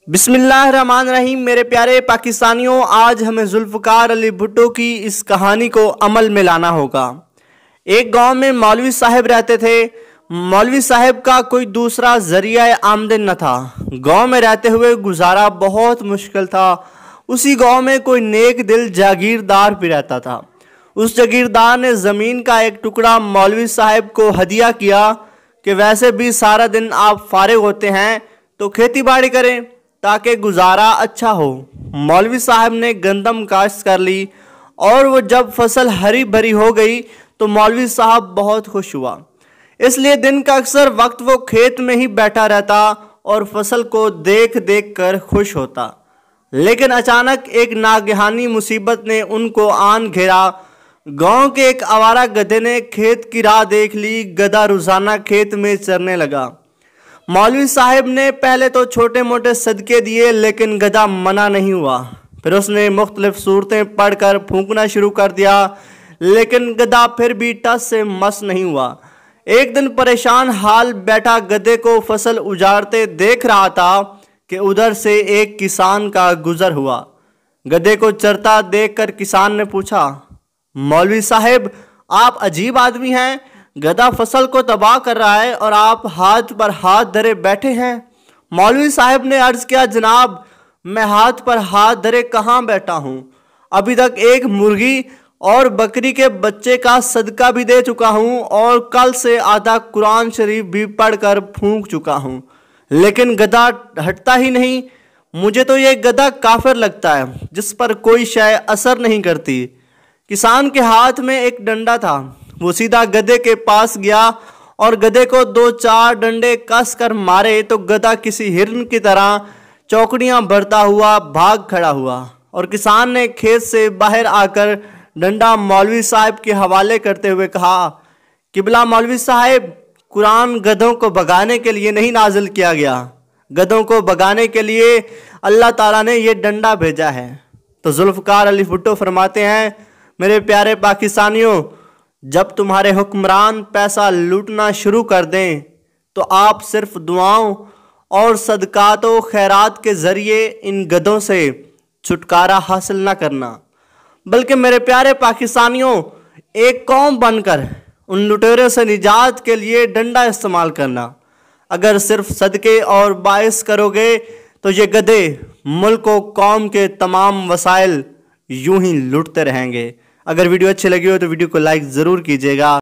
बिस्मिल्लाहिर्रहमानिर्रहीम। मेरे प्यारे पाकिस्तानियों, आज हमें जुल्फ़कार अली भुट्टो की इस कहानी को अमल में लाना होगा। एक गांव में मौलवी साहब रहते थे। मौलवी साहब का कोई दूसरा जरिया आमदन न था। गांव में रहते हुए गुजारा बहुत मुश्किल था। उसी गांव में कोई नेक दिल जागीरदार भी रहता था। उस जागीरदार ने ज़मीन का एक टुकड़ा मौलवी साहब को हदिया किया कि वैसे भी सारा दिन आप फारिग होते हैं तो खेती बाड़ी करें ताकि गुजारा अच्छा हो। मौलवी साहब ने गंदम काश्त कर ली और वो जब फसल हरी भरी हो गई तो मौलवी साहब बहुत खुश हुआ। इसलिए दिन का अक्सर वक्त वो खेत में ही बैठा रहता और फसल को देख देख कर खुश होता। लेकिन अचानक एक नागहानी मुसीबत ने उनको आन घेरा। गांव के एक आवारा गधे ने खेत की राह देख ली। गधा रोजाना खेत में चरने लगा। मौलवी साहब ने पहले तो छोटे मोटे सदके दिए, लेकिन गधा मना नहीं हुआ। फिर उसने मुख्तलिफ सूरतें पढ़कर फूंकना शुरू कर दिया, लेकिन गधा फिर भी टस से मस नहीं हुआ। एक दिन परेशान हाल बैठा गधे को फसल उजाड़ते देख रहा था कि उधर से एक किसान का गुजर हुआ। गधे को चरता देखकर किसान ने पूछा, मौलवी साहब, आप अजीब आदमी हैं। गधा फसल को तबाह कर रहा है और आप हाथ पर हाथ धरे बैठे हैं। मौलवी साहब ने अर्ज किया, जनाब, मैं हाथ पर हाथ धरे कहाँ बैठा हूँ। अभी तक एक मुर्गी और बकरी के बच्चे का सदका भी दे चुका हूँ और कल से आधा कुरान शरीफ भी पढ़कर फूंक चुका हूँ, लेकिन गधा हटता ही नहीं। मुझे तो ये गधा काफिर लगता है जिस पर कोई शय असर नहीं करती। किसान के हाथ में एक डंडा था। वो सीधा गधे के पास गया और गधे को 2-4 डंडे कस कर मारे तो गधा किसी हिरन की तरह चौकड़ियां भरता हुआ भाग खड़ा हुआ। और किसान ने खेत से बाहर आकर डंडा मौलवी साहब के हवाले करते हुए कहा, किबला मौलवी साहब, कुरान गधों को भगाने के लिए नहीं नाजिल किया गया। गधों को भगाने के लिए अल्लाह ताला ने ये डंडा भेजा है। तो जुल्फ़कार अली भुट्टो फरमाते हैं, मेरे प्यारे पाकिस्तानियों, जब तुम्हारे हुक्मरान पैसा लूटना शुरू कर दें तो आप सिर्फ दुआओं और सदकात व खैरात के ज़रिए इन गधों से छुटकारा हासिल न करना, बल्कि मेरे प्यारे पाकिस्तानियों, एक कौम बनकर उन लुटेरों से निजात के लिए डंडा इस्तेमाल करना। अगर सिर्फ सदके और बाइस करोगे तो ये गधे मुल्क व कौम के तमाम वसाइल यूं ही लूटते रहेंगे। अगर वीडियो अच्छी लगी हो तो वीडियो को लाइक ज़रूर कीजिएगा।